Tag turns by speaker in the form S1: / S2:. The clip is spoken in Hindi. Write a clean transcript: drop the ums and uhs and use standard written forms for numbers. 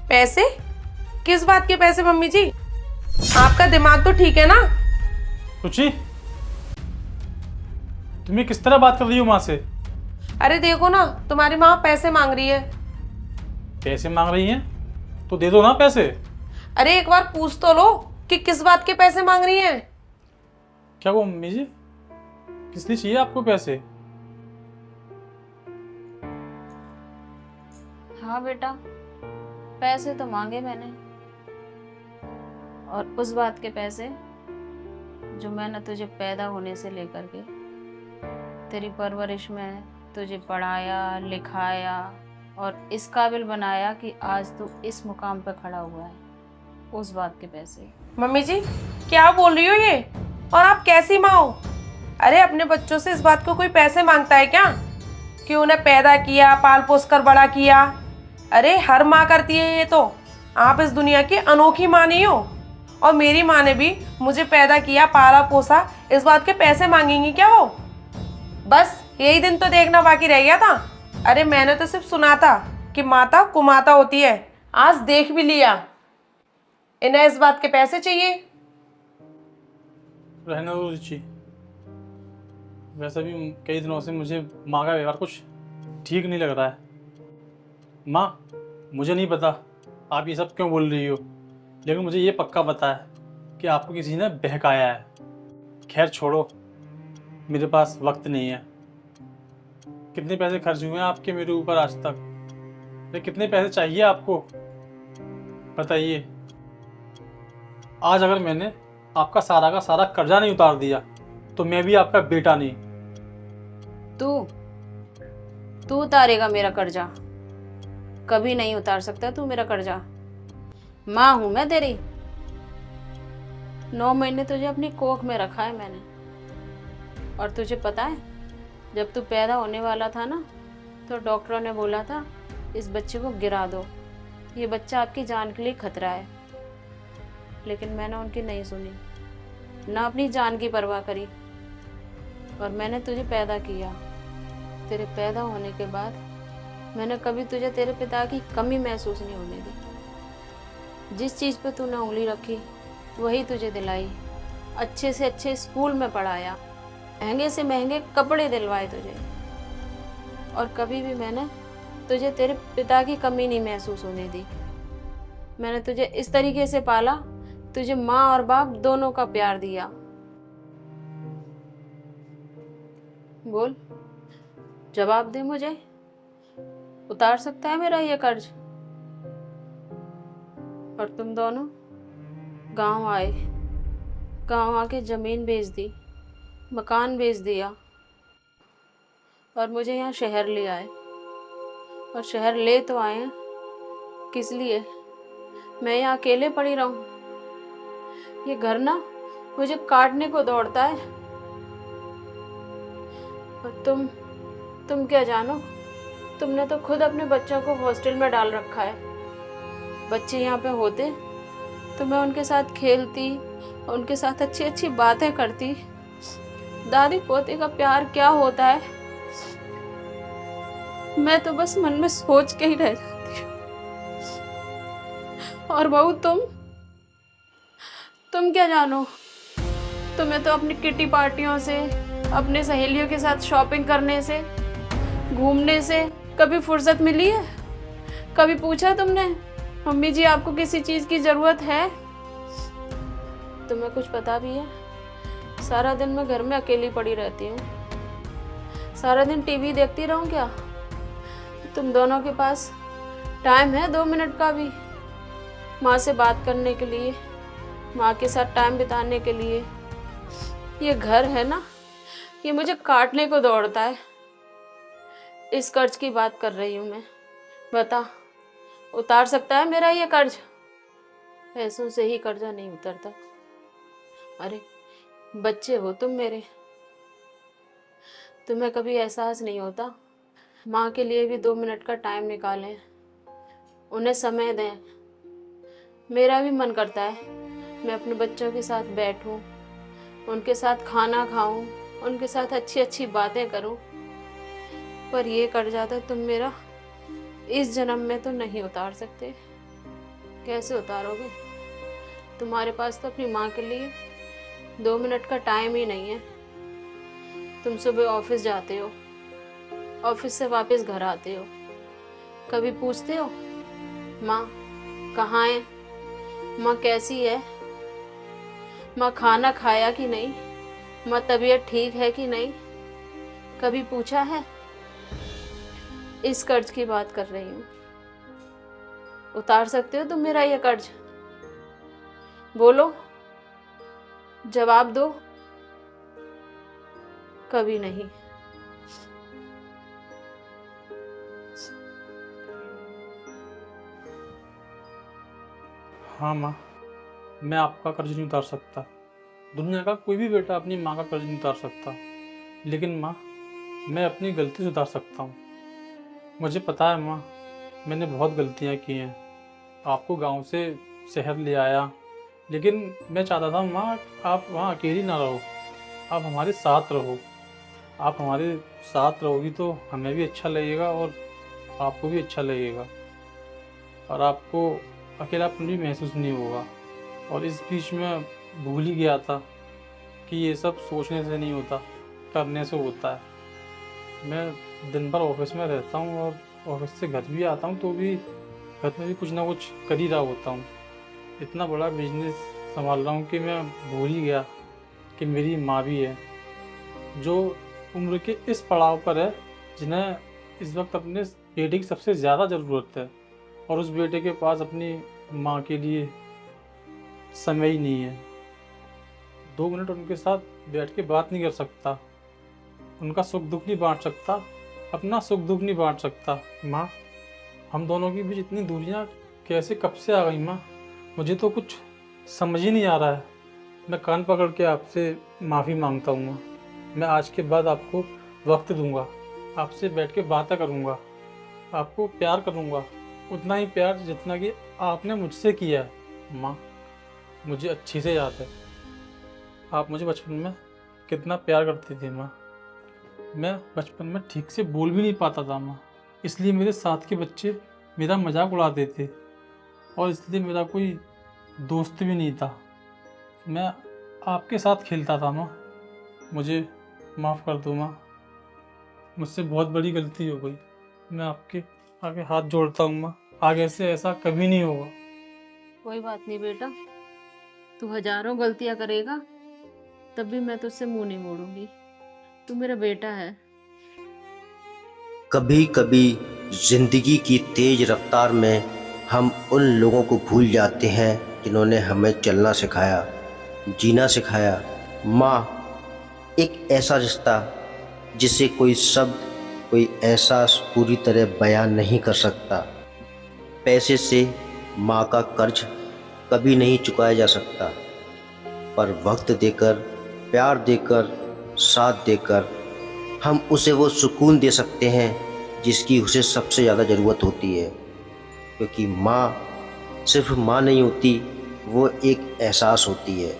S1: पैसे? किस बात के पैसे मम्मी जी? आपका दिमाग तो ठीक है ना?
S2: रुचि, तुम ये किस तरह बात कर रही हो माँ से?
S1: अरे देखो ना, तुम्हारी माँ पैसे मांग रही है।
S2: पैसे मांग रही हैं तो दे दो ना पैसे।
S1: अरे एक बार पूछ तो लो कि किस बात के पैसे मांग रही हैं।
S2: क्या वो मम्मी जी, किस लिए चाहिए आपको पैसे?
S3: हाँ बेटा, पैसे तो मांगे मैंने, और उस बात के पैसे जो मैंने तुझे पैदा होने से लेकर के तेरी परवरिश में तुझे पढ़ाया लिखाया और इस काबिल बनाया कि आज तू इस मुकाम पर खड़ा हुआ है, उस बात के पैसे।
S1: मम्मी जी क्या बोल रही हो ये? और आप कैसी माँ हो? अरे अपने बच्चों से इस बात को कोई पैसे मांगता है क्या कि उन्हें पैदा किया, पाल पोस कर बड़ा किया? अरे हर माँ करती है ये तो। आप इस दुनिया की अनोखी माँ नहीं हो। और मेरी माँ ने भी मुझे पैदा किया, पाला पोसा, इस बात के पैसे मांगेंगी क्या वो? बस यही दिन तो देखना बाकी रह गया था। अरे मैंने तो सिर्फ सुना था कि माता कुमाता होती है, आज देख भी लिया। इन्हें इस बात के पैसे चाहिए।
S2: रहने दो रुचि, वैसे भी कई दिनों से मुझे माँ का व्यवहार कुछ ठीक नहीं लग रहा है। माँ, मुझे नहीं पता आप ये सब क्यों बोल रही हो, लेकिन मुझे ये पक्का पता है कि आपको किसी ने बहकाया है। खैर छोड़ो, मेरे पास वक्त नहीं है। कितने पैसे खर्च हुए हैं आपके मेरे ऊपर आज तक? ये कितने पैसे चाहिए आपको, बताइए। आज अगर मैंने आपका सारा का सारा कर्जा नहीं उतार दिया तो मैं भी आपका बेटा नहीं।
S3: तू तू उतारेगा मेरा कर्जा? कभी नहीं उतार सकता तू मेरा कर्जा। माँ हूं मैं तेरी। 9 महीने तुझे अपनी कोख में रखा है मैंने। और तुझे पता है, जब तू पैदा होने वाला था ना, तो डॉक्टरों ने बोला था इस बच्चे को गिरा दो, ये बच्चा आपकी जान के लिए खतरा है। लेकिन मैंने उनकी नहीं सुनी, ना अपनी जान की परवाह करी, और मैंने तुझे पैदा किया। तेरे पैदा होने के बाद मैंने कभी तुझे तेरे पिता की कमी महसूस नहीं होने दी। जिस चीज़ पे तूने उंगली रखी वही तुझे दिलाई। अच्छे से अच्छे स्कूल में पढ़ाया, महंगे से महंगे कपड़े दिलवाए तुझे, और कभी भी मैंने तुझे तेरे पिता की कमी नहीं महसूस होने दी। मैंने तुझे इस तरीके से पाला, तुझे माँ और बाप दोनों का प्यार दिया। बोल, जवाब दे मुझे, उतार सकता है मेरा ये कर्ज? और तुम दोनों गांव आए, गांव आके जमीन बेच दी, मकान बेच दिया, और मुझे यहाँ शहर ले आए। और शहर ले तो आए हैं, किस लिए? मैं यहाँ अकेले पड़ी रहूं? ये घर ना मुझे काटने को दौड़ता है। और तुम क्या जानो, तुमने तो खुद अपने बच्चों को हॉस्टल में डाल रखा है। बच्चे यहाँ पे होते तो मैं उनके साथ खेलती, उनके साथ अच्छी अच्छी बातें करती। दादी पोते का प्यार क्या होता है मैं तो बस मन में सोच के ही रह जाती हूँ। और बहू तुम क्या जानो, तुम्हें तो अपनी किटी पार्टियों से, अपने सहेलियों के साथ शॉपिंग करने से, घूमने से कभी फुर्सत मिली है? कभी पूछा तुमने मम्मी जी आपको किसी चीज़ की ज़रूरत है? तुम्हें कुछ पता भी है? सारा दिन मैं घर में अकेली पड़ी रहती हूँ। सारा दिन टीवी देखती रहूँ क्या? तुम दोनों के पास टाइम है 2 मिनट का भी माँ से बात करने के लिए, माँ के साथ टाइम बिताने के लिए? ये घर है ना, ये मुझे काटने को दौड़ता है। इस कर्ज की बात कर रही हूँ मैं। बता, उतार सकता है मेरा ये कर्ज? पैसों से ही कर्जा नहीं उतरता। अरे बच्चे हो तुम मेरे, तुम्हें कभी एहसास नहीं होता? माँ के लिए भी 2 मिनट का टाइम निकालें, उन्हें समय दें। मेरा भी मन करता है मैं अपने बच्चों के साथ बैठूं, उनके साथ खाना खाऊं, उनके साथ अच्छी अच्छी बातें करूं। पर ये कर्जा तो तुम मेरा इस जन्म में तो नहीं उतार सकते। कैसे उतारोगे? तुम्हारे पास तो अपनी माँ के लिए 2 मिनट का टाइम ही नहीं है। तुम सुबह ऑफिस जाते हो, ऑफिस से वापस घर आते हो, कभी पूछते हो माँ कहाँ है, माँ कैसी है, माँ खाना खाया कि नहीं, माँ तबीयत ठीक है कि नहीं? कभी पूछा है? इस कर्ज की बात कर रही हूँ। उतार सकते हो तुम मेरा ये कर्ज? बोलो, जवाब दो। कभी नहीं।
S2: हाँ माँ, मैं आपका कर्ज नहीं उतार सकता। दुनिया का कोई भी बेटा अपनी माँ का कर्ज नहीं उतार सकता। लेकिन माँ, मैं अपनी गलती सुधार सकता हूँ। मुझे पता है माँ, मैंने बहुत गलतियाँ की हैं। आपको गांव से शहर ले आया, लेकिन मैं चाहता था माँ आप वहाँ अकेली ना रहो, आप हमारे साथ रहो। आप हमारे साथ रहोगी तो हमें भी अच्छा लगेगा और आपको भी अच्छा लगेगा, और आपको अकेलापन भी महसूस नहीं होगा। और इस बीच में भूल ही गया था कि ये सब सोचने से नहीं होता, करने से होता है। मैं दिन भर ऑफिस में रहता हूँ और ऑफिस से घर भी आता हूँ तो भी घर में भी कुछ ना कुछ कर ही रहा होता हूँ। इतना बड़ा बिजनेस संभाल रहा हूँ कि मैं भूल ही गया कि मेरी माँ भी है, जो उम्र के इस पड़ाव पर है जिन्हें इस वक्त अपने बेटे की सबसे ज़्यादा ज़रूरत है, और उस बेटे के पास अपनी माँ के लिए समय ही नहीं है। 2 मिनट उनके साथ बैठ के बात नहीं कर सकता, उनका सुख दुख नहीं बांट सकता, अपना सुख दुख नहीं बांट सकता। माँ, हम दोनों के बीच इतनी दूरियाँ कैसे कब से आ गई माँ? मुझे तो कुछ समझ ही नहीं आ रहा है। मैं कान पकड़ के आपसे माफ़ी मांगता हूँ माँ। मैं आज के बाद आपको वक्त दूंगा, आपसे बैठ के बातें करूँगा, आपको प्यार करूँगा, उतना ही प्यार जितना कि आपने मुझसे किया है। माँ, मुझे अच्छी से याद है आप मुझे बचपन में कितना प्यार करती थी माँ। मैं बचपन में ठीक से बोल भी नहीं पाता था माँ, इसलिए मेरे साथ के बच्चे मेरा मजाक उड़ाते थे और इसलिए मेरा कोई दोस्त भी नहीं था। मैं आपके साथ खेलता था माँ। मुझे माफ़ कर दो माँ, मुझसे बहुत बड़ी गलती हो गई। मैं आपके आगे हाथ जोड़ता हूँ माँ, आगे से ऐसा कभी नहीं होगा।
S3: कोई बात नहीं बेटा, तू हजारों गलतियां करेगा तब भी मैं तुझसे मुंह नहीं मोड़ूंगी। तू मेरा बेटा है।
S4: कभी कभी जिंदगी की तेज रफ्तार में हम उन लोगों को भूल जाते हैं जिन्होंने हमें चलना सिखाया, जीना सिखाया। माँ एक ऐसा रिश्ता जिसे कोई शब्द, कोई एहसास पूरी तरह बयान नहीं कर सकता। पैसे से माँ का कर्ज कभी नहीं चुकाया जा सकता, पर वक्त देकर, प्यार देकर, साथ देकर हम उसे वो सुकून दे सकते हैं जिसकी उसे सबसे ज़्यादा ज़रूरत होती है। क्योंकि माँ सिर्फ माँ नहीं होती, वो एक एहसास होती है।